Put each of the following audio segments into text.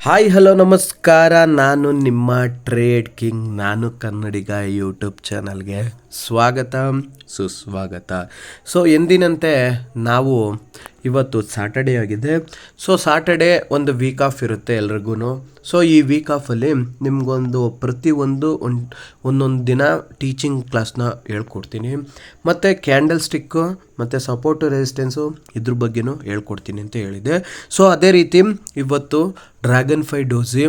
Hi hello ನಮಸ್ಕಾರ. ನಾನು ನಿಮ್ಮ ಟ್ರೇಡ್ ಕಿಂಗ್. ನಾನು ಕನ್ನಡಿಗ ಯೂಟ್ಯೂಬ್ ಚಾನಲ್ಗೆ ಸ್ವಾಗತ ಸುಸ್ವಾಗತ. ಸೊ ಎಂದಿನಂತೆ ನಾವು ಇವತ್ತು ಸಾಟರ್ಡೇ ಆಗಿದೆ. ಸೊ ಸಾಟರ್ಡೇ ಒಂದು ವೀಕ್ ಆಫ್ ಇರುತ್ತೆ ಎಲ್ರಿಗೂ. ಸೊ ಈ ವೀಕ್ ಆಫಲ್ಲಿ ನಿಮಗೊಂದು ಪ್ರತಿಯೊಂದು ಒಂದೊಂದು ದಿನ ಟೀಚಿಂಗ್ ಕ್ಲಾಸ್ನ ಹೇಳ್ಕೊಡ್ತೀನಿ. ಮತ್ತು ಕ್ಯಾಂಡಲ್ ಸ್ಟಿಕ್ಕು ಮತ್ತು ಸಪೋರ್ಟು ರೆಸಿಸ್ಟೆನ್ಸು ಇದ್ರ ಬಗ್ಗೆನೂ ಹೇಳ್ಕೊಡ್ತೀನಿ ಅಂತ ಹೇಳಿದೆ. ಸೊ ಅದೇ ರೀತಿ ಇವತ್ತು dragon fly doji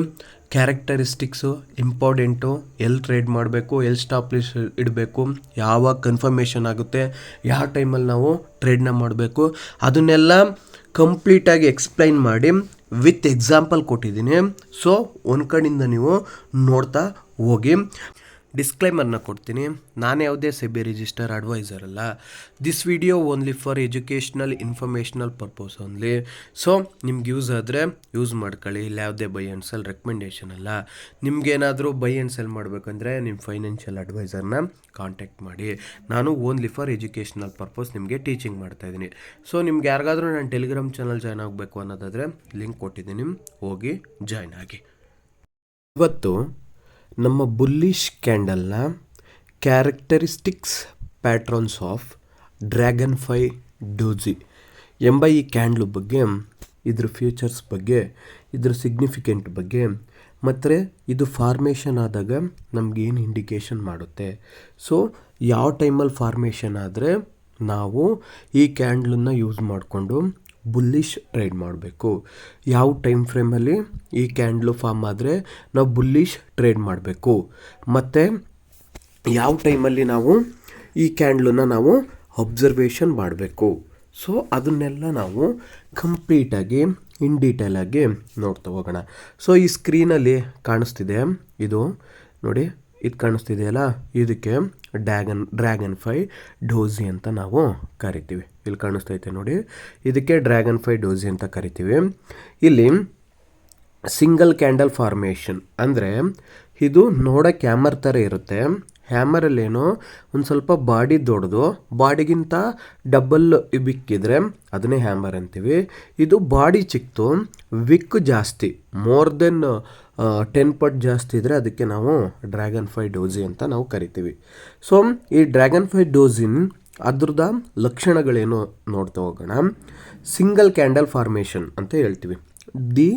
characteristics important, ಎಲ್ಲಿ ಟ್ರೇಡ್ ಮಾಡಬೇಕು, ಎಲ್ಲಿ ಸ್ಟಾಪ್ ಲಿಸ್ಟ್ ಇಡಬೇಕು, ಯಾವಾಗ ಕನ್ಫರ್ಮೇಷನ್ ಆಗುತ್ತೆ, ಯಾವ ಟೈಮಲ್ಲಿ ನಾವು ಟ್ರೇಡ್ನ ಮಾಡಬೇಕು, ಅದನ್ನೆಲ್ಲ ಕಂಪ್ಲೀಟಾಗಿ ಎಕ್ಸ್ಪ್ಲೈನ್ ಮಾಡಿ ವಿತ್ ಎಕ್ಸಾಂಪಲ್ ಕೊಟ್ಟಿದ್ದೀನಿ. ಸೊ ಒಂದು ಕಡೆಯಿಂದ ನೀವು ನೋಡ್ತಾ ಹೋಗಿ. ಡಿಸ್ಕ್ಲೈಮರ್ನ ಕೊಡ್ತೀನಿ, ನಾನು ಯಾವುದೇ ಸೆಬಿ ರಿಜಿಸ್ಟರ್ ಅಡ್ವೈಸರ್ ಅಲ್ಲ. This video only for educational informational purpose only. So ನಿಮ್ಗೆ ಯೂಸ್ ಆದರೆ ಯೂಸ್ ಮಾಡ್ಕೊಳ್ಳಿ. ಇಲ್ಲ ಯಾವುದೇ ಬೈ ಆ್ಯಂಡ್ ಸೆಲ್ ರೆಕಮೆಂಡೇಷನ್ ಅಲ್ಲ. ನಿಮ್ಗೇನಾದರೂ ಬೈ ಆ್ಯಂಡ್ ಸೆಲ್ ಮಾಡಬೇಕಂದ್ರೆ ನಿಮ್ಮ ಫೈನಾನ್ಷಿಯಲ್ ಅಡ್ವೈಸರ್ನ ಕಾಂಟ್ಯಾಕ್ಟ್ ಮಾಡಿ. ನಾನು ಓನ್ಲಿ ಫಾರ್ ಎಜುಕೇಷ್ನಲ್ ಪರ್ಪಸ್ ನಿಮಗೆ ಟೀಚಿಂಗ್ ಮಾಡ್ತಾಯಿದ್ದೀನಿ. ಸೊ ನಿಮ್ಗೆ ಯಾರಿಗಾದ್ರೂ ನಾನು ಟೆಲಿಗ್ರಾಮ್ ಚಾನಲ್ ಜಾಯ್ನ್ ಆಗಬೇಕು ಅನ್ನೋದಾದರೆ ಲಿಂಕ್ ಕೊಟ್ಟಿದ್ದೀನಿ, ಹೋಗಿ ಜಾಯ್ನ್ ಆಗಿ. ಇವತ್ತು ನಮ್ಮ ಬುಲ್ಲಿಶ್ ಕ್ಯಾಂಡಲ್ನ characteristics patterns of dragon fly doji ಎಂಬ ಈ ಕ್ಯಾಂಡ್ಲು ಬಗ್ಗೆ, ಇದ್ರ ಫ್ಯೂಚರ್ಸ್ ಬಗ್ಗೆ, ಇದ್ರ ಸಿಗ್ನಿಫಿಕೆಂಟ್ ಬಗ್ಗೆ, ಮತ್ತು ಇದು ಫಾರ್ಮೇಷನ್ ಆದಾಗ ನಮಗೇನು ಇಂಡಿಕೇಷನ್ ಮಾಡುತ್ತೆ, ಸೊ ಯಾವ ಟೈಮಲ್ಲಿ ಫಾರ್ಮೇಷನ್ ಆದರೆ ನಾವು ಈ ಕ್ಯಾಂಡ್ಲನ್ನು ಯೂಸ್ ಮಾಡಿಕೊಂಡು ಬುಲ್ಲಿಶ್ ಟ್ರೇಡ್ ಮಾಡಬೇಕು, ಯಾವ ಟೈಮ್ ಫ್ರೇಮಲ್ಲಿ ಈ ಕ್ಯಾಂಡ್ಲು ಫಾರ್ಮ್ ಆದರೆ ನಾವು ಬುಲ್ಲಿಶ್ ಟ್ರೇಡ್ ಮಾಡಬೇಕು, ಮತ್ತು ಯಾವ ಟೈಮಲ್ಲಿ ನಾವು ಈ ಕ್ಯಾಂಡ್ಲನ್ನ ನಾವು ಅಬ್ಸರ್ವೇಷನ್ ಮಾಡಬೇಕು. ಸೊ ಅದನ್ನೆಲ್ಲ ನಾವು ಕಂಪ್ಲೀಟಾಗಿ ಇನ್ ಡೀಟೇಲಾಗಿ ನೋಡ್ತಾ ಹೋಗೋಣ. ಸೊ ಈ ಸ್ಕ್ರೀನಲ್ಲಿ ಕಾಣಿಸ್ತಿದೆ, ಇದು ನೋಡಿ, ಇದು ಕಾಣಿಸ್ತಿದೆಯಲ್ಲ, ಇದಕ್ಕೆ ಡ್ರ್ಯಾಗನ್ ಫೈ ಡೋಜಿ ಅಂತ ನಾವು ಕರಿತೀವಿ. ಇಲ್ಲಿ ಕಾಣಿಸ್ತೈತೆ ನೋಡಿ, ಇದಕ್ಕೆ ಡ್ರ್ಯಾಗನ್ ಫೈ ಡೋಜಿ ಅಂತ ಕರಿತೀವಿ. ಇಲ್ಲಿ ಸಿಂಗಲ್ ಕ್ಯಾಂಡಲ್ ಫಾರ್ಮೇಷನ್ ಅಂದರೆ ಇದು ನೋಡೋಕ್ಕೆ ಹ್ಯಾಮರ್ ಥರ ಇರುತ್ತೆ. ಹ್ಯಾಮರಲ್ಲೇನೋ ಒಂದು ಸ್ವಲ್ಪ ಬಾಡಿ ದೊಡ್ಡದು, ಬಾಡಿಗಿಂತ ಡಬಲ್ ವಿಕ್ಕಿದ್ರೆ ಅದನ್ನೇ ಹ್ಯಾಮರ್ ಅಂತೀವಿ. ಇದು ಬಾಡಿ ಚಿಕ್ಕದು, ವಿಕ್ ಜಾಸ್ತಿ, ಮೋರ್ ದೆನ್ 10 ಪಟ್ಟು ಜಾಸ್ತಿ ಇದ್ದರೆ ಅದಕ್ಕೆ ನಾವು ಡ್ರ್ಯಾಗನ್ ಫೈ ಡೋಜಿ ಅಂತ ನಾವು ಕರಿತೀವಿ. ಸೊ ಈ ಡ್ರ್ಯಾಗನ್ ಫೈ ಡೋಜಿನ್ ಅದ್ರದ ಲಕ್ಷಣಗಳೇನು ನೋಡ್ತಾ ಹೋಗೋಣ. ಸಿಂಗಲ್ ಕ್ಯಾಂಡಲ್ ಫಾರ್ಮೇಷನ್ ಅಂತ ಹೇಳ್ತೀವಿ. The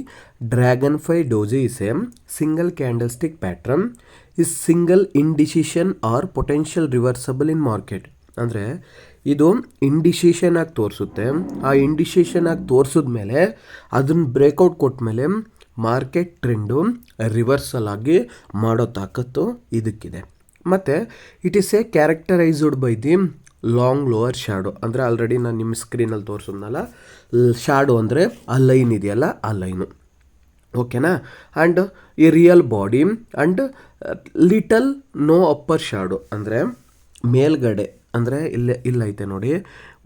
dragon fly doji is a single candle stick pattern is single indecision or potential reversible in market. ಅಂದರೆ ಇದು ಇಂಡಿಸಿಷನ್ ಆಗಿ ತೋರಿಸುತ್ತೆ. ಆ ಇಂಡಿಸಿಷನ್ ಆಗಿ ತೋರಿಸಿದ್ಮೇಲೆ ಅದನ್ನು ಬ್ರೇಕೌಟ್ ಕೊಟ್ಟ ಮಾರ್ಕೆಟ್ ಟ್ರೆಂಡು ರಿವರ್ಸಲ್ ಆಗಿ ಮಾಡೋ ತಾಕತ್ತು ಇದಕ್ಕಿದೆ. ಮತ್ತು it is A characterised by the long lower shadow. ಅಂದರೆ ಆಲ್ರೆಡಿ ನಾನು ನಿಮ್ಮ ಸ್ಕ್ರೀನಲ್ಲಿ ತೋರಿಸೋದ್ನಲ್ಲ, ಶ್ಯಾಡೋ ಅಂದರೆ ಆ ಲೈನ್ ಇದೆಯಲ್ಲ, ಆ ಲೈನು, ಓಕೆನಾ. ಆ್ಯಂಡ್ ಈ real body and little no upper shadow, ಅಂದರೆ ಮೇಲ್ಗಡೆ, ಅಂದರೆ ಇಲ್ಲೈತೆ ನೋಡಿ,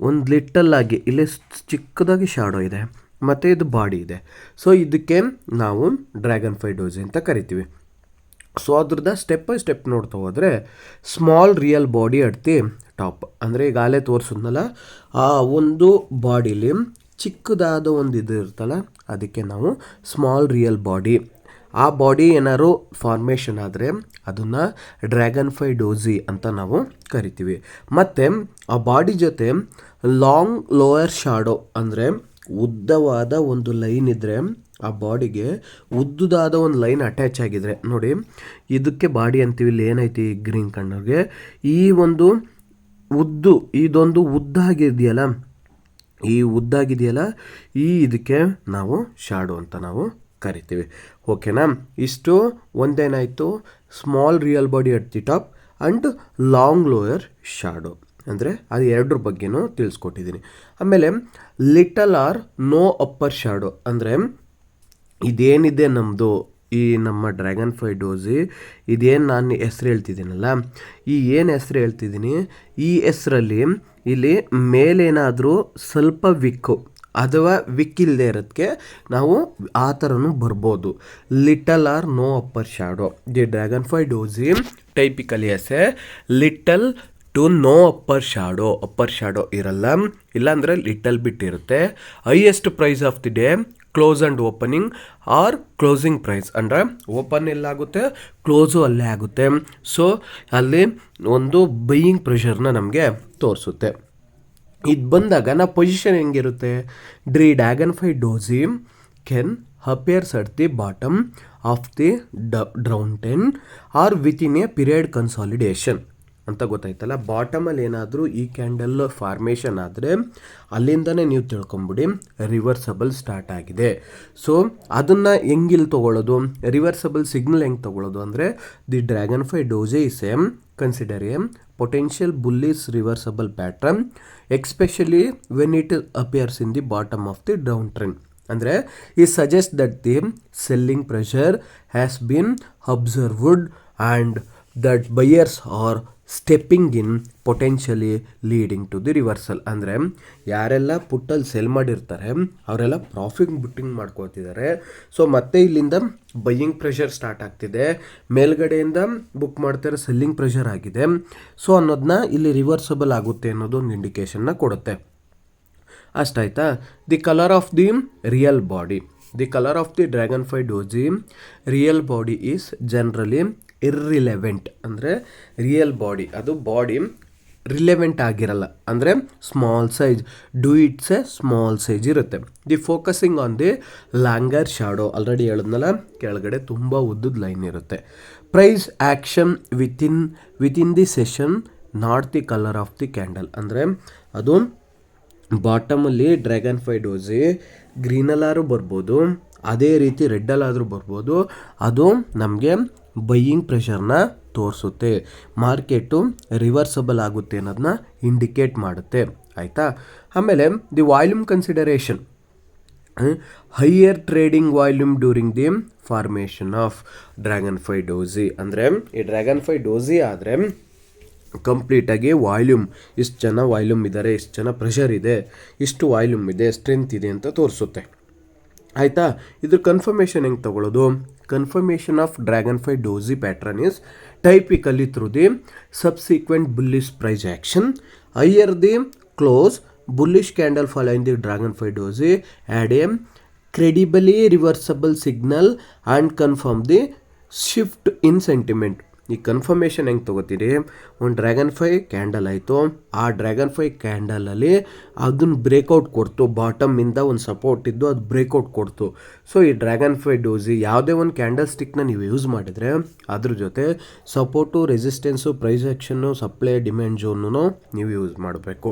ಒಂದು ಲಿಟಲ್ಲಾಗಿ ಇಲ್ಲೇ ಚಿಕ್ಕದಾಗಿ ಶ್ಯಾಡೋ ಇದೆ, ಮತ್ತು ಇದು ಬಾಡಿ ಇದೆ. ಸೊ ಇದಕ್ಕೆ ನಾವು ಡ್ರ್ಯಾಗನ್ ಫೈ ಡೋಜಿ ಅಂತ ಕರಿತೀವಿ. ಸೊ ಅದ್ರದ್ದು ಸ್ಟೆಪ್ ಬೈ ಸ್ಟೆಪ್ ನೋಡ್ತಾ ಹೋದರೆ, small real body at the top, ಅಂದರೆ ಈಗಾಗಲೇ ತೋರಿಸಿದ್ನಲ್ಲ, ಆ ಒಂದು ಬಾಡಿಲಿ ಚಿಕ್ಕದಾದ ಒಂದು ಇದು ಇರ್ತಲ್ಲ, ಅದಕ್ಕೆ ನಾವು ಸ್ಮಾಲ್ ರಿಯಲ್ ಬಾಡಿ. ಆ ಬಾಡಿ ಏನಾದ್ರು ಫಾರ್ಮೇಷನ್ ಆದರೆ ಅದನ್ನು ಡ್ರ್ಯಾಗನ್ ಫೈ ಡೋಜಿ ಅಂತ ನಾವು ಕರಿತೀವಿ. ಮತ್ತು ಆ ಬಾಡಿ ಜೊತೆ ಲಾಂಗ್ ಲೋಯರ್ ಶ್ಯಾಡೋ, ಅಂದರೆ ಉದ್ದವಾದ ಒಂದು ಲೈನ್ ಇದ್ದರೆ, ಆ ಬಾಡಿಗೆ ಉದ್ದದಾದ ಒಂದು ಲೈನ್ ಅಟ್ಯಾಚ್ ಆಗಿದ್ರೆ ನೋಡಿ, ಇದಕ್ಕೆ ಬಾಡಿ ಅಂತೀವಿ. ಇಲ್ಲಿ ಏನೈತಿ ಗ್ರೀನ್ ಕಣ್ಣರ್ಗೆ ಈ ಒಂದು ಇದೊಂದು ಉದ್ದಾಗಿದೆಯಲ್ಲ, ಈ ಉದ್ದಾಗಿದೆಯಲ್ಲ, ಇದಕ್ಕೆ ನಾವು ಶ್ಯಾಡೋ ಅಂತ ನಾವು ಕರಿತೀವಿ, ಓಕೆನಾ. ಇಷ್ಟು ಒಂದೇನಾಯಿತು, small real body at the top and long lower shadow, ಅಂದರೆ ಅದು ಎರಡರ ಬಗ್ಗೆನೂ ತಿಳಿಸ್ಕೊಟ್ಟಿದ್ದೀನಿ. ಆಮೇಲೆ little or no upper shadow, ಅಂದರೆ ಇದೇನಿದೆ ನಮ್ಮದು ಈ ನಮ್ಮ ಡ್ರ್ಯಾಗನ್ ಫೈ ಡೋಜಿ, ಇದೇನು ನಾನು ಹೆಸ್ರು ಹೇಳ್ತಿದ್ದೀನಲ್ಲ, ಈ ಏನು ಹೆಸ್ರು ಹೇಳ್ತಿದ್ದೀನಿ, ಈ ಹೆಸ್ರಲ್ಲಿ ಇಲ್ಲಿ ಮೇಲೇನಾದರೂ ಸ್ವಲ್ಪ ವಿಕ್ಕು ಅಥವಾ ವಿಕ್ ಇಲ್ಲದೆ ಇರೋದಕ್ಕೆ ನಾವು ಆ ಥರನೂ ಬರ್ಬೋದು. Little or no upper shadow. The dragon fly doji typically has a little to no upper shadow ಇರಲ್ಲ, ಇಲ್ಲಾಂದರೆ ಲಿಟಲ್ ಬಿಟ್ ಇರುತ್ತೆ. Highest price of the day close and opening or closing price, ಅಂದರೆ ಓಪನ್ ಎಲ್ಲಾಗುತ್ತೆ, close ಅಲ್ಲೇ ಆಗುತ್ತೆ. So ಅಲ್ಲಿ ಒಂದು buying ಪ್ರೆಷರ್ನ ನಮಗೆ ತೋರಿಸುತ್ತೆ. ಇದು ಬಂದಾಗ ನಾವು ಪೊಸಿಷನ್ ಹೆಂಗಿರುತ್ತೆ, dragon fly doji can appears at the bottom of the down trend or within a period consolidation ಅಂತ ಗೊತ್ತಾಯ್ತಲ್ಲ. ಬಾಟಮಲ್ಲಿ ಏನಾದರೂ ಈ ಕ್ಯಾಂಡಲ್ ಫಾರ್ಮೇಷನ್ ಆದರೆ ಅಲ್ಲಿಂದನೇ ನೀವು ತಿಳ್ಕೊಂಬಿಡಿ ರಿವರ್ಸಬಲ್ ಸ್ಟಾರ್ಟ್ ಆಗಿದೆ. ಸೊ ಅದನ್ನು ಹೆಂಗಿಲ್ಲಿ ತೊಗೊಳ್ಳೋದು, ರಿವರ್ಸಬಲ್ ಸಿಗ್ನಲ್ ಹೆಂಗೆ ತೊಗೊಳ್ಳೋದು ಅಂದರೆ the dragon fly doji is consider a potential bullish reversible pattern especially when it appears in the bottom of the downtrend. ಅಂದರೆ it suggests that the selling pressure has been observed and that buyers are stepping in potentially leading to the reversal. ಅಂದರೆ ಯಾರೆಲ್ಲ ಪುಟ್ಟಲ್ಲಿ cell ಮಾಡಿರ್ತಾರೆ ಅವರೆಲ್ಲ profit booking ಮಾಡ್ಕೊತಿದ್ದಾರೆ. So ಮತ್ತೆ ಇಲ್ಲಿಂದ buying pressure start ಆಗ್ತಿದೆ, ಮೇಲ್ಗಡೆಯಿಂದ book ಮಾಡ್ತಾರೆ ಸೆಲ್ಲಿಂಗ್ ಪ್ರೆಷರ್ ಆಗಿದೆ. ಸೊ ಅನ್ನೋದನ್ನ ಇಲ್ಲಿ ರಿವರ್ಸಬಲ್ ಆಗುತ್ತೆ ಅನ್ನೋದು ಒಂದು ಇಂಡಿಕೇಶನ್ನ ಕೊಡುತ್ತೆ. ಅಷ್ಟಾಯ್ತಾ. The colour of the real body, the colour of the dragon fly doji real body is generally irrelevant. ಅಂದರೆ ರಿಯಲ್ ಬಾಡಿ, ಅದು ಬಾಡಿ ರಿಲೆವೆಂಟ್ ಆಗಿರಲ್ಲ, ಅಂದರೆ small size, do it's a small size ಇರುತ್ತೆ. The focusing on the longer shadow, already ಹೇಳಿದ್ನಲ್ಲ ಕೆಳಗಡೆ ತುಂಬ ಉದ್ದದ line ಇರುತ್ತೆ. Price action within the session not the colour of the candle. ಅಂದರೆ ಅದು ಬಾಟಮಲ್ಲಿ ಡ್ರ್ಯಾಗನ್ ಫ್ಲೈ ಡೋಜಿ ಗ್ರೀನಲ್ಲಾದ್ರೂ ಬರ್ಬೋದು, ಅದೇ ರೀತಿ ರೆಡ್ಡಲ್ಲಾದರೂ ಬರ್ಬೋದು. ಅದು ನಮಗೆ ಬೈಯಿಂಗ್ ಪ್ರೆಷರ್ನ ತೋರಿಸುತ್ತೆ, ಮಾರ್ಕೆಟು ರಿವರ್ಸಬಲ್ ಆಗುತ್ತೆ ಅನ್ನೋದನ್ನ ಇಂಡಿಕೇಟ್ ಮಾಡುತ್ತೆ. ಆಯಿತಾ. ಆಮೇಲೆ the volume consideration, higher trading volume during the formation of dragon fly doji. ಅಂದರೆ ಈ ಡ್ರ್ಯಾಗನ್ ಫ್ಲೈ ಡೋಜಿ ಆದರೆ ಕಂಪ್ಲೀಟಾಗಿ ವಾಲ್ಯೂಮ್, ಇಷ್ಟು ಜನ ವಾಲ್ಯೂಮ್ ಇದ್ದಾರೆ, ಇಷ್ಟು ಜನ ಪ್ರೆಷರ್ ಇದೆ, ಇಷ್ಟು ವಾಲ್ಯೂಮ್ ಇದೆ, ಸ್ಟ್ರೆಂತ್ ಇದೆ ಅಂತ ತೋರಿಸುತ್ತೆ. ಆಯಿತಾ. ಇದ್ರ ಕನ್ಫರ್ಮೇಷನ್ ಹೆಂಗೆ ತಗೊಳ್ಳೋದು, confirmation of dragon fly doji pattern is typically through the subsequent bullish price action, higher the close bullish candle following the dragonfly doji add a credibly reversible signal and confirm the shift in sentiment. ಈ confirmation ಹೆಂಗೆ ತೊಗೋತೀರಿ, ಒಂದು dragon fly candle ಆಯಿತು, ಆ dragon fly ಕ್ಯಾಂಡಲಲ್ಲಿ ಅದನ್ನು break out ಕೊಡ್ತು, ಬಾಟಮಿಂದ ಒಂದು support ಇದ್ದು ಅದು ಬ್ರೇಕೌಟ್ ಕೊಡ್ತು. ಸೊ ಈ ಡ್ರ್ಯಾಗನ್ ಫ್ಲೈ ಡೋಜಿ ಯಾವುದೇ ಒಂದು ಕ್ಯಾಂಡಲ್ ಸ್ಟಿಕ್ನ ನೀವು ಯೂಸ್ ಮಾಡಿದರೆ ಅದ್ರ ಜೊತೆ support, resistance, price action, supply demand zone ನೀವು ಯೂಸ್ ಮಾಡಬೇಕು.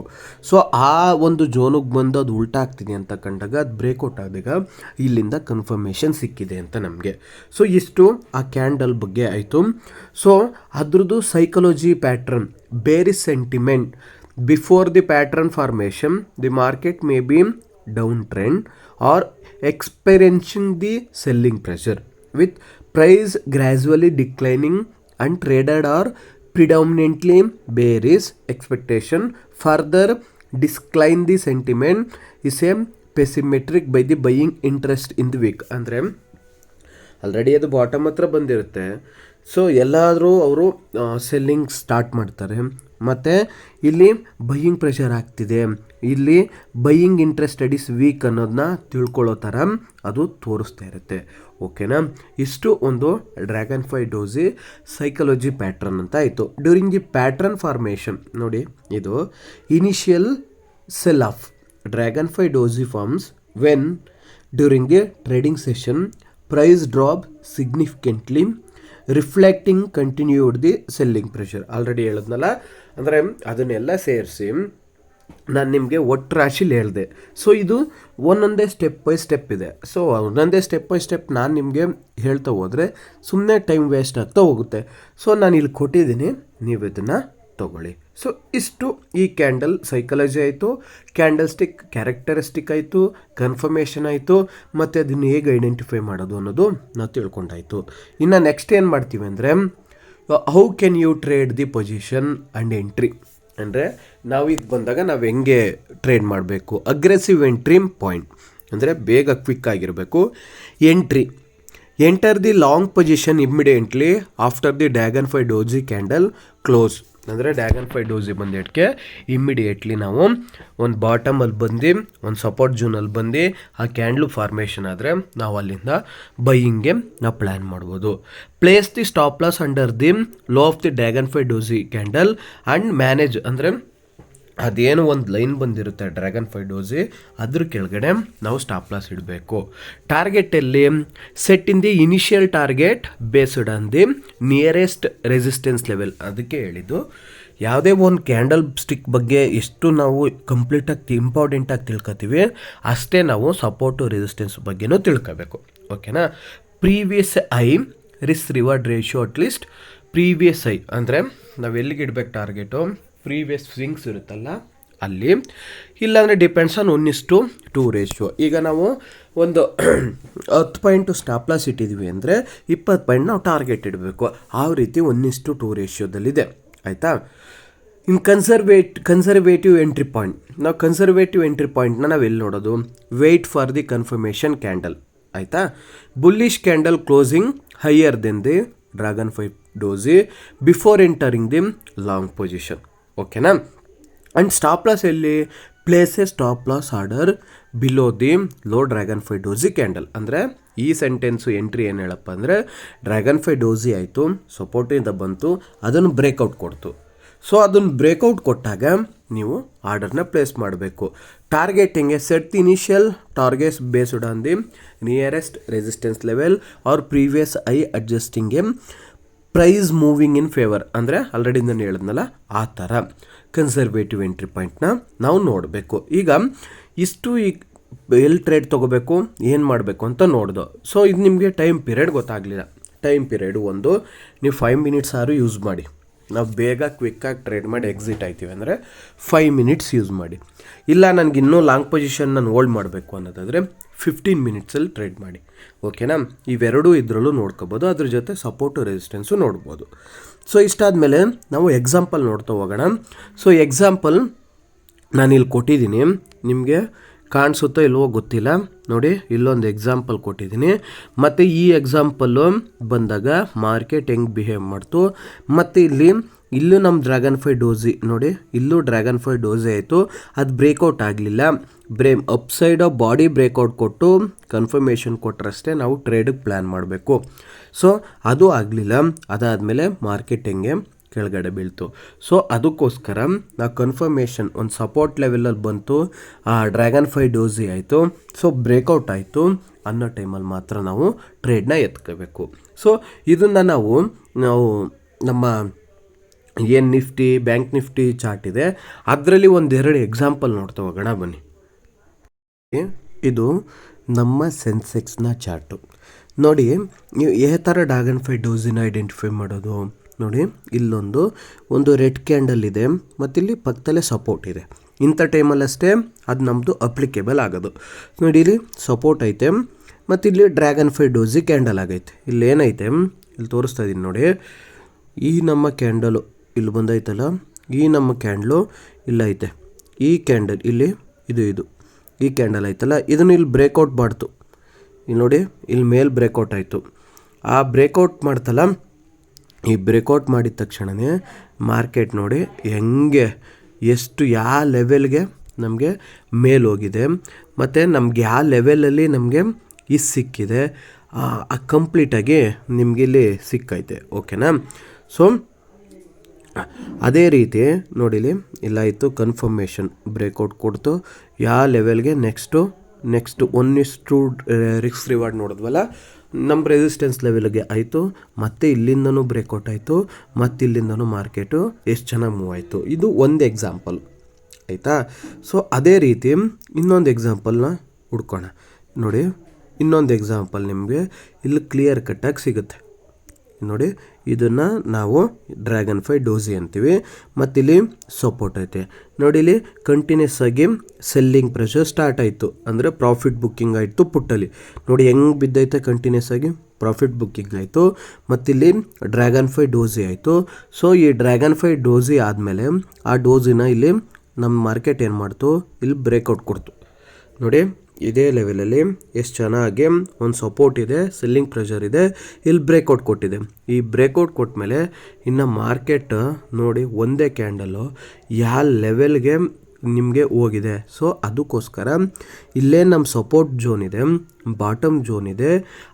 ಸೊ ಆ ಒಂದು ಝೋನಿಗೆ ಬಂದು ಅದು ಉಲ್ಟಾ ಆಗ್ತಿದೆ ಅಂತ ಕಂಡಾಗ ಅದು ಬ್ರೇಕೌಟ್ ಆದಾಗ ಇಲ್ಲಿಂದ ಕನ್ಫರ್ಮೇಷನ್ ಸಿಕ್ಕಿದೆ ಅಂತ ನಮಗೆ. ಸೊ ಇಷ್ಟು ಆ ಕ್ಯಾಂಡಲ್ ಬಗ್ಗೆ ಆಯಿತು. ಸೊ ಅದ್ರದ್ದು psychology pattern, bearish sentiment before the pattern formation the market may be down trend or experiencing the selling pressure with price gradually declining and traded or predominantly bearish expectation further decline the sentiment is a pessimistic by the buying interest in the week. ಅಂದರೆ already ಅದು bottom ಹತ್ರ ಬಂದಿರುತ್ತೆ. So ಎಲ್ಲಾದರೂ ಅವರು selling start ಮಾಡ್ತಾರೆ, ಮತ್ತು ಇಲ್ಲಿ buying pressure ಆಗ್ತಿದೆ, ಇಲ್ಲಿ ಬೈಯಿಂಗ್ ಇಂಟ್ರೆಸ್ಟೆಡ್ ಇಸ್ ವೀಕ್ ಅನ್ನೋದನ್ನ ತಿಳ್ಕೊಳ್ಳೋ ಥರ ಅದು ತೋರಿಸ್ತಾ ಇರುತ್ತೆ. ಓಕೆನಾ. ಇಷ್ಟು ಒಂದು dragon fly doji psychology pattern ಅಂತ ಆಯಿತು. ಡ್ಯೂರಿಂಗ್ ದಿ ಪ್ಯಾಟ್ರನ್ ಫಾರ್ಮೇಷನ್ ನೋಡಿ, ಇದು initial sell off dragon fly doji forms when during the trading session price drop significantly reflecting continued the selling pressure. Already ಹೇಳಿದ್ನಲ್ಲ, ಅಂದರೆ ಅದನ್ನೆಲ್ಲ ಸೇರಿಸಿ ನಾನು ನಿಮಗೆ ಒಟ್ಟು ರಾಶಿಲಿ ಹೇಳಿದೆ. ಸೊ ಇದು ಒಂದೊಂದೇ ಸ್ಟೆಪ್ ಬೈ ಸ್ಟೆಪ್ ಇದೆ. ಸೊ ಒಂದೊಂದೇ ಸ್ಟೆಪ್ ಬೈ ಸ್ಟೆಪ್ ನಾನು ನಿಮಗೆ ಹೇಳ್ತಾ ಹೋದರೆ ಸುಮ್ಮನೆ ಟೈಮ್ ವೇಸ್ಟ್ ಆಗ್ತಾ ಹೋಗುತ್ತೆ. ಸೊ ನಾನು ಇಲ್ಲಿ ಕೊಟ್ಟಿದ್ದೀನಿ, ನೀವು ಇದನ್ನು ತೊಗೊಳ್ಳಿ. ಸೊ ಇಷ್ಟು ಈ ಕ್ಯಾಂಡಲ್ ಸೈಕಾಲಜಿ ಆಯಿತು, ಕ್ಯಾಂಡಲ್ ಸ್ಟಿಕ್ ಕ್ಯಾರೆಕ್ಟರಿಸ್ಟಿಕ್ ಆಯಿತು, ಕನ್ಫರ್ಮೇಷನ್ ಆಯಿತು, ಮತ್ತು ಅದನ್ನು ಹೇಗೆ ಐಡೆಂಟಿಫೈ ಮಾಡೋದು ಅನ್ನೋದು ನಾವು ತಿಳ್ಕೊಂಡಾಯಿತು. ಇನ್ನು ನೆಕ್ಸ್ಟ್ ಏನು ಮಾಡ್ತೀವಿ ಅಂದರೆ, how can you trade the position and entry. ಅಂದರೆ ನಾವು ಇದು ಬಂದಾಗ ನಾವು ಹೆಂಗೆ ಟ್ರೇಡ್ ಮಾಡಬೇಕು. ಅಗ್ರೆಸಿವ್ ಎಂಟ್ರಿ ಪಾಯಿಂಟ್ ಅಂದರೆ ಬೇಗ ಕ್ವಿಕ್ ಆಗಿರಬೇಕು. Enter the long position immediately after the dragon fly doji candle close. ಅಂದರೆ ಡ್ರ್ಯಾಗನ್ ಫ್ಲೈ ಡೋಜಿ ಬಂದಿದ್ದಕ್ಕೆ ಇಮ್ಮಿಡಿಯೇಟ್ಲಿ ನಾವು ಒಂದು ಬಾಟಮಲ್ಲಿ ಬಂದು ಒಂದು ಸಪೋರ್ಟ್ ಜೂನಲ್ಲಿ ಬಂದು ಆ ಕ್ಯಾಂಡ್ಲು ಫಾರ್ಮೇಷನ್ ಆದರೆ ನಾವು ಅಲ್ಲಿಂದ ಬೈಯಿಂಗ್ಗೆ ನಾವು ಪ್ಲ್ಯಾನ್ ಮಾಡ್ಬೋದು. Place the stop loss under the low of the dragon fly doji candle and manage. ಅಂದರೆ ಅದೇನು ಒಂದು ಲೈನ್ ಬಂದಿರುತ್ತೆ ಡ್ರ್ಯಾಗನ್ ಫ್ಲೈ ಡೋಜಿ, ಅದ್ರ ಕೆಳಗಡೆ ನಾವು ಸ್ಟಾಪ್ ಲಾಸ್ ಇಡಬೇಕು. ಟಾರ್ಗೆಟಲ್ಲಿ set in the initial target based on the nearest resistance level. ಅದಕ್ಕೆ ಹೇಳಿದ್ದು ಯಾವುದೇ ಒಂದು ಕ್ಯಾಂಡಲ್ ಸ್ಟಿಕ್ ಬಗ್ಗೆ ಎಷ್ಟು ನಾವು ಕಂಪ್ಲೀಟಾಗಿ ಇಂಪಾರ್ಟೆಂಟಾಗಿ ತಿಳ್ಕೊತೀವಿ ಅಷ್ಟೇ ನಾವು ಸಪೋರ್ಟು ರೆಸಿಸ್ಟೆನ್ಸ್ ಬಗ್ಗೆನೂ ತಿಳ್ಕೋಬೇಕು. ಓಕೆನಾ. Previous I risk reward ratio at least previous I ಅಂದರೆ ನಾವು ಎಲ್ಲಿಗೆ ಇಡಬೇಕು ಟಾರ್ಗೆಟು, ಪ್ರೀವಿಯಸ್ ಸ್ವಿಂಗ್ಸ್ ಇರುತ್ತಲ್ಲ ಅಲ್ಲಿ, ಇಲ್ಲಾಂದರೆ ಡಿಪೆಂಡ್ಸ್ ಆನ್ 1:2 ರೇಷಿಯೋ. ಈಗ ನಾವು ಒಂದು 10 ಪಾಯಿಂಟು ಸ್ಟಾಪ್ ಲಾಸ್ ಇಟ್ಟಿದ್ವಿ ಅಂದರೆ 20 ಪಾಯಿಂಟ್ ನಾವು ಟಾರ್ಗೆಟ್ ಇಡಬೇಕು. ಆ ರೀತಿ 1:2 ರೇಷಿಯೋದಲ್ಲಿದೆ. ಆಯಿತಾ. ಇನ್ ಕನ್ಸರ್ವೇಟಿವ್ ಎಂಟ್ರಿ ಪಾಯಿಂಟ್, ನಾವು ಕನ್ಸರ್ವೇಟಿವ್ ಎಂಟ್ರಿ ಪಾಯಿಂಟ್ನ ನಾವು ಎಲ್ಲಿ ನೋಡೋದು, wait for the confirmation candle. ಆಯಿತಾ. Bullish candle closing higher then the dragon fly doji before entering the long position. ಓಕೆನಾ. ಆ್ಯಂಡ್ ಸ್ಟಾಪ್ ಲಾಸ್ ಎಲ್ಲಿ, place a stop loss order below the low dragon fly doji candle. ಅಂದರೆ ಈ sentence entry ಏನು ಹೇಳಪ್ಪ ಅಂದರೆ dragon fly doji ಆಯಿತು, ಸಪೋರ್ಟಿಂದ ಬಂತು, ಅದನ್ನು ಬ್ರೇಕೌಟ್ ಕೊಡ್ತು. ಸೊ ಅದನ್ನು ಬ್ರೇಕೌಟ್ ಕೊಟ್ಟಾಗ ನೀವು ಆರ್ಡರ್ನ ಪ್ಲೇಸ್ ಮಾಡಬೇಕು. ಟಾರ್ಗೆಟಿಂಗ್ಗೆ set the initial targets based on the nearest resistance level or previous I ಅಡ್ಜಸ್ಟಿಂಗ್ಗೆ ಪ್ರೈಸ್ ಮೂವಿಂಗ್ ಇನ್ ಫೇವರ್. ಅಂದರೆ ಆಲ್ರೆಡಿ ನಾನು ಹೇಳಿದ್ನಲ್ಲ ಆ ಥರ ಕನ್ಸರ್ವೇಟಿವ್ ಎಂಟ್ರಿ ಪಾಯಿಂಟ್ನ ನಾವು ನೋಡಬೇಕು. ಈಗ ಇಷ್ಟು ಎಲ್ಲಿ ಟ್ರೇಡ್ ತೊಗೋಬೇಕು, ಏನು ಮಾಡಬೇಕು ಅಂತ ನೋಡ್ದು. ಸೊ ಇದು ನಿಮಗೆ ಟೈಮ್ ಪೀರಿಯಡ್ ಗೊತ್ತಾಗಲಿಲ್ಲ. ಟೈಮ್ ಪೀರಿಯಡು ಒಂದು ನೀವು 5 ಮಿನಿಟ್ಸ್ ಆದರೂ ಯೂಸ್ ಮಾಡಿ. ನಾವು ಬೇಗ ಕ್ವಿಕ್ಕಾಗಿ ಟ್ರೇಡ್ ಮಾಡಿ ಎಕ್ಸಿಟ್ ಆಯ್ತೀವಿ ಅಂದರೆ 5 ಮಿನಿಟ್ಸ್ ಯೂಸ್ ಮಾಡಿ. ಇಲ್ಲ ನನಗೆ ಇನ್ನೂ ಲಾಂಗ್ ಪೊಸಿಷನ್ ನಾನು ಹೋಲ್ಡ್ ಮಾಡಬೇಕು ಅನ್ನೋದಾದರೆ 15 ಮಿನಿಟ್ಸಲ್ಲಿ ಟ್ರೇಡ್ ಮಾಡಿ. ಓಕೆನಾ. ಇವೆರಡೂ ಇದರಲ್ಲೂ ನೋಡ್ಕೋಬೋದು, ಅದ್ರ ಜೊತೆ ಸಪೋರ್ಟು ರೆಸಿಸ್ಟೆನ್ಸು ನೋಡ್ಬೋದು. ಸೊ ಇಷ್ಟಾದಮೇಲೆ ನಾವು ಎಕ್ಸಾಂಪಲ್ ನೋಡ್ತಾ ಹೋಗೋಣ. ಸೊ ಎಕ್ಸಾಂಪಲ್ ನಾನು ಇಲ್ಲಿ ಕೊಟ್ಟಿದ್ದೀನಿ, ನಿಮಗೆ ಕಾಣಿಸುತ್ತೋ ಇಲ್ವೋ ಗೊತ್ತಿಲ್ಲ ನೋಡಿ, ಇಲ್ಲೊಂದು ಎಕ್ಸಾಂಪಲ್ ಕೊಟ್ಟಿದ್ದೀನಿ. ಮತ್ತು ಈ ಎಕ್ಸಾಂಪಲ್ಲು ಬಂದಾಗ ಮಾರ್ಕೆಟ್ ಹೆಂಗೆ ಬಿಹೇವ್ ಮಾಡ್ತು, ಮತ್ತು ಇಲ್ಲೂ ನಮ್ಮ ಡ್ರ್ಯಾಗನ್ ಫ್ಲೈ ಡೋಜಿ ನೋಡಿ, ಇಲ್ಲೂ ಡ್ರ್ಯಾಗನ್ ಫ್ಲೈ ಡೋಜಿ ಆಯಿತು, ಅದು ಬ್ರೇಕೌಟ್ ಆಗಲಿಲ್ಲ. ಅಪ್ಸೈಡ್ ಬಾಡಿ ಬ್ರೇಕೌಟ್ ಕೊಟ್ಟು ಕನ್ಫರ್ಮೇಷನ್ ಕೊಟ್ಟರಷ್ಟೇ ನಾವು ಟ್ರೇಡಿಗೆ ಪ್ಲ್ಯಾನ್ ಮಾಡಬೇಕು. ಸೊ ಅದು ಆಗಲಿಲ್ಲ, ಅದಾದಮೇಲೆ ಮಾರ್ಕೆಟ್ ಹೆಂಗೆ ಕೆಳಗಡೆ ಬೀಳ್ತು. ಸೊ ಅದಕ್ಕೋಸ್ಕರ ನಾವು ಕನ್ಫರ್ಮೇಷನ್ ಒಂದು ಸಪೋರ್ಟ್ ಲೆವೆಲಲ್ಲಿ ಬಂತು, ಡ್ರ್ಯಾಗನ್ ಫ್ಲೈ ಡೋಜಿ ಆಯಿತು, ಸೊ ಬ್ರೇಕೌಟ್ ಆಯಿತು ಅನ್ನೋ ಟೈಮಲ್ಲಿ ಮಾತ್ರ ನಾವು ಟ್ರೇಡ್ನ ಎತ್ಕೋಬೇಕು. ಸೊ ಇದನ್ನು ನಾವು ನಮ್ಮ ಏನು ನಿಫ್ಟಿ, ಬ್ಯಾಂಕ್ ನಿಫ್ಟಿ ಚಾರ್ಟ್ ಇದೆ, ಅದರಲ್ಲಿ ಒಂದೆರಡು ಎಕ್ಸಾಂಪಲ್ ನೋಡ್ತಾ ಹೋಗೋಣ ಬನ್ನಿ. ಇದು ನಮ್ಮ ಸೆನ್ಸೆಕ್ಸ್ನ ಚಾರ್ಟು ನೋಡಿ. ನೀವು ಯಾವ ಥರ ಡ್ರ್ಯಾಗನ್ ಫ್ಲೈ ಡೋಜಿನ ಐಡೆಂಟಿಫೈ ಮಾಡೋದು ನೋಡಿ. ಒಂದು ರೆಡ್ ಕ್ಯಾಂಡಲ್ ಇದೆ, ಮತ್ತಿಲ್ಲಿ ಪಕ್ಕದಲ್ಲೇ ಸಪೋರ್ಟ್ ಇದೆ. ಇಂಥ ಟೈಮಲ್ಲಷ್ಟೇ ಅದು ನಮ್ಮದು ಅಪ್ಲಿಕೇಬಲ್ ಆಗೋದು. ನೋಡಿ, ಇಲ್ಲಿ ಸಪೋರ್ಟ್ ಐತೆ, ಮತ್ತಿಲ್ಲಿ ಡ್ರ್ಯಾಗನ್ ಫ್ಲೈ ಡೋಜಿ ಕ್ಯಾಂಡಲ್ ಆಗೈತೆ. ಇಲ್ಲಿ ಏನೈತೆ, ಇಲ್ಲಿ ತೋರಿಸ್ತಾ ಇದ್ದೀನಿ ನೋಡಿ. ಈ ನಮ್ಮ ಕ್ಯಾಂಡಲು ಇಲ್ಲಿ ಬಂದೈತಲ್ಲ, ಈ ನಮ್ಮ ಕ್ಯಾಂಡಲು ಇಲ್ಲೈತೆ. ಈ ಕ್ಯಾಂಡಲ್ ಇಲ್ಲಿ ಇದು ಈ ಕ್ಯಾಂಡಲ್ ಐತಲ್ಲ, ಇದನ್ನು ಇಲ್ಲಿ ಬ್ರೇಕೌಟ್ ಮಾಡ್ತು. ಇಲ್ಲಿ ನೋಡಿ, ಇಲ್ಲಿ ಮೇಲೆ ಬ್ರೇಕೌಟ್ ಆಯಿತು. ಆ ಬ್ರೇಕೌಟ್ ಮಾಡ್ತಲ್ಲ, ಈ ಬ್ರೇಕೌಟ್ ಮಾಡಿದ ತಕ್ಷಣವೇ ಮಾರ್ಕೆಟ್ ನೋಡಿ ಹೆಂಗೆ ಎಷ್ಟು ಯಾವ ಲೆವೆಲ್ಗೆ ನಮಗೆ ಮೇಲೋಗಿದೆ, ಮತ್ತು ನಮ್ಗೆ ಯಾವ ಲೆವೆಲಲ್ಲಿ ನಮಗೆ ಸಿಕ್ಕಿದೆ ಕಂಪ್ಲೀಟಾಗಿ ನಿಮಗೆ ಇಲ್ಲಿ ಸಿಕ್ಕೈತೆ. ಓಕೆನಾ. ಸೊ ಅದೇ ರೀತಿ ನೋಡಿಲಿ, ಇಲ್ಲಾಯಿತು ಕನ್ಫರ್ಮೇಷನ್ ಬ್ರೇಕೌಟ್ ಕೊಡ್ತು ಯಾವ ಲೆವೆಲ್ಗೆ, ನೆಕ್ಸ್ಟು 1:2 ರಿಸ್ಕ್ ರಿವಾರ್ಡ್ ನೋಡಿದ್ವಲ್ಲ, ನಮ್ಮ ರೆಸಿಸ್ಟೆನ್ಸ್ ಲೆವೆಲ್ಗೆ ಆಯಿತು, ಮತ್ತು ಇಲ್ಲಿಂದನೂ ಬ್ರೇಕೌಟ್ ಆಯಿತು, ಮತ್ತು ಇಲ್ಲಿಂದನೂ ಮಾರ್ಕೆಟು ಎಷ್ಟು ಚೆನ್ನಾಗಿ ಮೂವ್ ಆಯಿತು. ಇದು ಒಂದು ಎಕ್ಸಾಂಪಲ್ ಆಯಿತಾ. ಸೊ ಅದೇ ರೀತಿ ಇನ್ನೊಂದು ಎಕ್ಸಾಂಪಲ್ನ ಹುಡ್ಕೋಣ ನೋಡಿ. ಇನ್ನೊಂದು ಎಕ್ಸಾಂಪಲ್ ನಿಮಗೆ ಇಲ್ಲಿ ಕ್ಲಿಯರ್ ಕಟ್ಟಾಗಿ ಸಿಗುತ್ತೆ ನೋಡಿ. ಇದನ್ನು ನಾವು ಡ್ರ್ಯಾಗನ್ ಫ್ಲೈ ಡೋಜಿ ಅಂತೀವಿ, ಮತ್ತಿಲ್ಲಿ ಸಪೋರ್ಟ್ ಐತೆ ನೋಡಿ. ಇಲ್ಲಿ ಕಂಟಿನ್ಯೂಸ್ ಆಗಿ ಸೆಲ್ಲಿಂಗ್ ಪ್ರೆಷರ್ ಸ್ಟಾರ್ಟ್ ಆಯಿತು, ಅಂದರೆ ಪ್ರಾಫಿಟ್ ಬುಕ್ಕಿಂಗ್ ಆಯಿತು ಪುಟ್ಟಲ್ಲಿ ನೋಡಿ. ಹೆಂಗೆ ಬಿದ್ದೈತೆ, ಕಂಟಿನ್ಯೂಸ್ ಆಗಿ ಪ್ರಾಫಿಟ್ ಬುಕ್ಕಿಂಗ್ ಆಯಿತು, ಮತ್ತಿಲ್ಲಿ ಡ್ರ್ಯಾಗನ್ ಫ್ಲೈ ಡೋಜಿ ಆಯಿತು. ಸೊ ಈ ಡ್ರ್ಯಾಗನ್ ಫ್ಲೈ ಡೋಜಿ ಆದಮೇಲೆ ಆ ಡೋಜಿನ ಇಲ್ಲಿ ನಮ್ಮ ಮಾರ್ಕೆಟ್ ಏನು ಮಾಡ್ತು, ಇಲ್ಲಿ ಬ್ರೇಕೌಟ್ ಕೊಡ್ತು ನೋಡಿ. ಇದೇ ಲೆವೆಲಲ್ಲಿ ಎಷ್ಟು ಚೆನ್ನಾಗಿ ಒಂದು ಸಪೋರ್ಟ್ ಇದೆ, ಸೆಲ್ಲಿಂಗ್ ಪ್ರೆಷರ್ ಇದೆ, ಇಲ್ಲಿ ಬ್ರೇಕ್ಔಟ್ ಕೊಟ್ಟಿದೆ. ಈ ಬ್ರೇಕ್ಔಟ್ ಕೊಟ್ಟ ಮೇಲೆ ಇನ್ನು ಮಾರ್ಕೆಟ್ ನೋಡಿ ಒಂದೇ ಕ್ಯಾಂಡಲ್ಲು ಯಾವ ಲೆವೆಲ್ಗೆ ನಿಮಗೆ ಹೋಗಿದೆ. ಸೊ ಅದಕ್ಕೋಸ್ಕರ ಇಲ್ಲೇ ನಮ್ಮ ಸಪೋರ್ಟ್ ಝೋನ್ ಇದೆ, ಬಾಟಮ್ ಝೋನ್ ಇದೆ,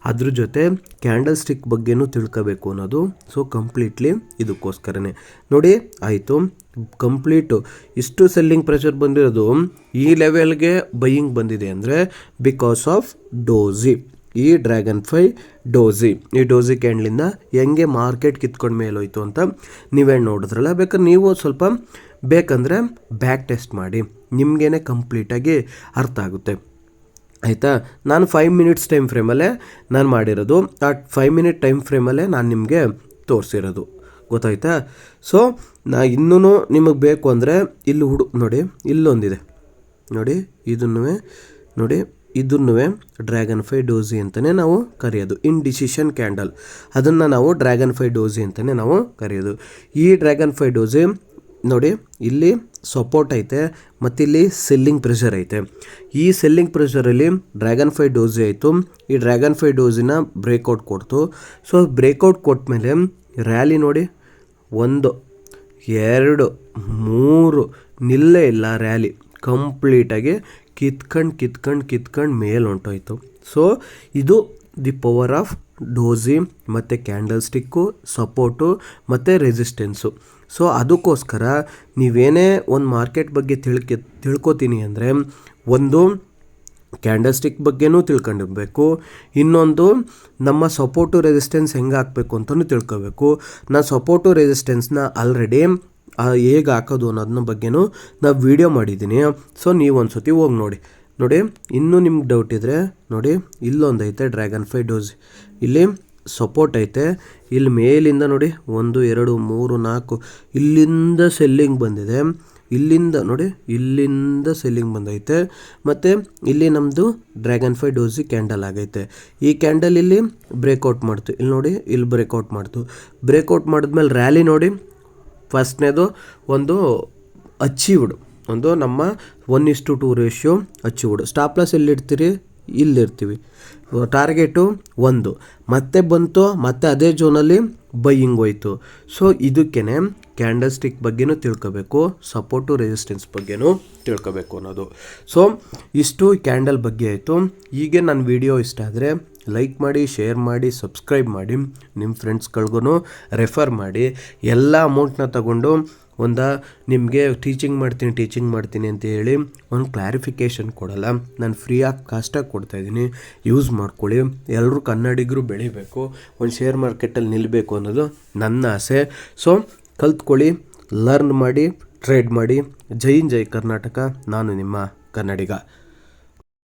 ಅದ್ರ ಜೊತೆ ಕ್ಯಾಂಡಲ್ ಸ್ಟಿಕ್ ಬಗ್ಗೆನೂ ತಿಳ್ಕೋಬೇಕು ಅನ್ನೋದು. ಸೊ ಕಂಪ್ಲೀಟ್ಲಿ ಇದಕ್ಕೋಸ್ಕರನೇ ನೋಡಿ ಆಯಿತು. ಕಂಪ್ಲೀಟು ಇಷ್ಟು ಸೆಲ್ಲಿಂಗ್ ಪ್ರೆಷರ್ ಬಂದಿರೋದು ಈ ಲೆವೆಲ್ಗೆ ಬೈಯಿಂಗ್ ಬಂದಿದೆ ಅಂದರೆ ಬಿಕಾಸ್ ಆಫ್ ಡೋಜಿ. ಈ ಡ್ರ್ಯಾಗನ್ ಈ ಡೋಜಿ ಕ್ಯಾಂಡ್ಲಿಂದ ಹೆಂಗೆ ಮಾರ್ಕೆಟ್ ಕಿತ್ಕೊಂಡು ಮೇಲೋಯ್ತು ಅಂತ ನೀವೇ ನೋಡಿದ್ರಲ್ಲ. ಬೇಕಾದ್ರೆ ನೀವು ಸ್ವಲ್ಪ ಬೇಕಂದರೆ ಬ್ಯಾಕ್ ಟೆಸ್ಟ್ ಮಾಡಿ, ನಿಮಗೇನೆ ಕಂಪ್ಲೀಟಾಗಿ ಅರ್ಥ ಆಗುತ್ತೆ ಆಯಿತಾ. ನಾನು 5 ಮಿನಿಟ್ಸ್ ಟೈಮ್ ಫ್ರೇಮಲ್ಲೇ ನಾನು ಮಾಡಿರೋದು, ಆ 5 ಮಿನಿಟ್ ಟೈಮ್ ಫ್ರೇಮಲ್ಲೇ ನಾನು ನಿಮಗೆ ತೋರಿಸಿರೋದು, ಗೊತ್ತಾಯ್ತಾ. ಸೊ ಇನ್ನೂ ನಿಮಗೆ ಬೇಕು ಅಂದರೆ ಇಲ್ಲಿ ನೋಡಿ ಇಲ್ಲೊಂದಿದೆ ನೋಡಿ, ಇದನ್ನು ಡ್ರ್ಯಾಗನ್ ಫೈ ಡೋಜಿ ಅಂತಲೇ ನಾವು ಕರೆಯೋದು. ಇಂಡಿಸಿಷನ್ ಕ್ಯಾಂಡಲ್, ಅದನ್ನು ನಾವು ಡ್ರ್ಯಾಗನ್ ಫೈ ಡೋಜಿ ಅಂತಲೇ ನಾವು ಕರೆಯೋದು. ಈ ಡ್ರ್ಯಾಗನ್ ಫೈ ಡೋಜಿ ನೋಡಿ ಇಲ್ಲಿ ಸಪೋರ್ಟ್ ಐತೆ ಮತ್ತು ಇಲ್ಲಿ ಸೆಲ್ಲಿಂಗ್ ಪ್ರೆಷರ್ ಐತೆ. ಈ ಸೆಲ್ಲಿಂಗ್ ಪ್ರೆಷರಲ್ಲಿ ಡ್ರ್ಯಾಗನ್ ಫೈ ಡೋಜಿ ಆಯಿತು. ಈ ಡ್ರ್ಯಾಗನ್ ಫೈ ಡೋಜಿನ ಬ್ರೇಕ್ಔಟ್ ಕೊಡ್ತು. ಸೊ ಬ್ರೇಕ್ಔಟ್ ಕೊಟ್ಟ ಮೇಲೆ ರ್ಯಾಲಿ ನೋಡಿ 1 2 3 ನಿಲ್ಲೇ ಇಲ್ಲ, ರ್ಯಾಲಿ ಕಂಪ್ಲೀಟಾಗಿ ಕಿತ್ಕೊಂಡು ಮೇಲೆ ಹೊಂಟೋಯ್ತು. ಸೊ ಇದು ದಿ ಪವರ್ ಆಫ್ ಡೋಜಿ ಮತ್ತು ಕ್ಯಾಂಡಲ್ ಸ್ಟಿಕ್ಕು, ಸಪೋರ್ಟು ಮತ್ತು ರೆಸಿಸ್ಟೆನ್ಸು. ಸೊ ಅದಕ್ಕೋಸ್ಕರ ನೀವೇನೇ ಒಂದು ಮಾರ್ಕೆಟ್ ಬಗ್ಗೆ ತಿಳ್ಕೊತೀನಿ ಅಂದರೆ ಒಂದು ಕ್ಯಾಂಡಲ್ ಸ್ಟಿಕ್ ಬಗ್ಗೆನೂ ತಿಳ್ಕೊಂಡಿರ್ಬೇಕು, ಇನ್ನೊಂದು ನಮ್ಮ ಸಪೋರ್ಟು ರೆಸಿಸ್ಟೆನ್ಸ್ ಹೆಂಗೆ ಹಾಕಬೇಕು ಅಂತಲೂ ತಿಳ್ಕೊಬೇಕು. ನಾನು ಸಪೋರ್ಟು ರೆಸಿಸ್ಟೆನ್ಸ್ನ ಆಲ್ರೆಡಿ ಹೇಗೆ ಹಾಕೋದು ಅನ್ನೋದನ್ನ ಬಗ್ಗೆನೂ ನಾವು ವಿಡಿಯೋ ಮಾಡಿದ್ದೀನಿ. ಸೊ ನೀವು ಒಂದು ಸತಿ ಹೋಗಿ ನೋಡಿ. ಇನ್ನೂ ನಿಮ್ಗೆ ಡೌಟ್ ಇದ್ದರೆ ನೋಡಿ, ಇಲ್ಲೊಂದೈತೆ ಡ್ರ್ಯಾಗನ್ ಫೈ ಡೋಜಿ, ಇಲ್ಲಿ ಸಪೋರ್ಟ್ ಐತೆ, ಇಲ್ಲಿ ಮೇಲಿಂದ ನೋಡಿ 1 2 3 4 ಇಲ್ಲಿಂದ ಸೆಲ್ಲಿಂಗ್ ಬಂದಿದೆ, ಇಲ್ಲಿಂದ ಸೆಲ್ಲಿಂಗ್ ಬಂದೈತೆ. ಮತ್ತು ಇಲ್ಲಿ ನಮ್ಮದು ಡ್ರ್ಯಾಗನ್ ಫೈ ಡೋಜಿ ಕ್ಯಾಂಡಲ್ ಆಗೈತೆ. ಈ ಕ್ಯಾಂಡಲ್ ಇಲ್ಲಿ ಬ್ರೇಕ್ಔಟ್ ಮಾಡ್ತು, ಇಲ್ಲಿ ನೋಡಿ ಇಲ್ಲಿ ಬ್ರೇಕ್ಔಟ್ ಮಾಡಿದ್ಮೇಲೆ ರ್ಯಾಲಿ ನೋಡಿ. ಫಸ್ಟ್ನೇದು ಒಂದು ಅಚೀವ್ಡ್, ಒಂದು ನಮ್ಮ 1:2 ರೇಷಿಯೋ ಅಚೀವ್ಡ್. ಸ್ಟಾಪ್ ಲಾಸ್ ಎಲ್ಲಿಡ್ತೀರಿ, ಇಲ್ಲಿರ್ತೀವಿ. ಟಾರ್ಗೆಟು 1 ಮತ್ತೆ ಬಂತು, ಮತ್ತೆ ಅದೇ ಝೋನಲ್ಲಿ ಬೈಯಿಂಗ್ ಹೋಯ್ತು. ಸೊ ಇದಕ್ಕೇ ಕ್ಯಾಂಡಲ್ ಸ್ಟಿಕ್ ಬಗ್ಗೆನೂ ತಿಳ್ಕೊಬೇಕು, ಸಪೋರ್ಟು ರೆಸಿಸ್ಟೆನ್ಸ್ ಬಗ್ಗೆನೂ ತಿಳ್ಕೊಬೇಕು ಅನ್ನೋದು. ಸೊ ಇಷ್ಟು ಕ್ಯಾಂಡಲ್ ಬಗ್ಗೆ ಆಯಿತು. ಹೀಗೆ ನನ್ನ ವಿಡಿಯೋ ಇಷ್ಟ ಆದರೆ ಲೈಕ್ ಮಾಡಿ, ಶೇರ್ ಮಾಡಿ, ಸಬ್ಸ್ಕ್ರೈಬ್ ಮಾಡಿ, ನಿಮ್ಮ ಫ್ರೆಂಡ್ಸ್ಗಳಿಗೂ ರೆಫರ್ ಮಾಡಿ. ಎಲ್ಲ ಅಮೌಂಟ್ನ ತಗೊಂಡು ನಿಮಗೆ ಟೀಚಿಂಗ್ ಮಾಡ್ತೀನಿ ಅಂತ ಹೇಳಿ ಒಂದು ಕ್ಲಾರಿಫಿಕೇಷನ್ ಕೊಡಲ್ಲ. ನಾನು ಫ್ರೀ ಆಫ್ ಕಾಸ್ಟಾಗಿ ಕೊಡ್ತಾಯಿದ್ದೀನಿ, ಯೂಸ್ ಮಾಡ್ಕೊಳ್ಳಿ. ಎಲ್ಲರೂ ಕನ್ನಡಿಗರು ಬೆಳಿಬೇಕು, ಒಂದು ಶೇರ್ ಮಾರ್ಕೆಟಲ್ಲಿ ನಿಲ್ಲಬೇಕು ಅನ್ನೋದು ನನ್ನ ಆಸೆ. ಸೊ ಕಲ್ತ್ಕೊಳ್ಳಿ, ಲರ್ನ್ ಮಾಡಿ, ಟ್ರೇಡ್ ಮಾಡಿ. ಜೈ ಕರ್ನಾಟಕ. ನಾನು ನಿಮ್ಮ ಕನ್ನಡಿಗ.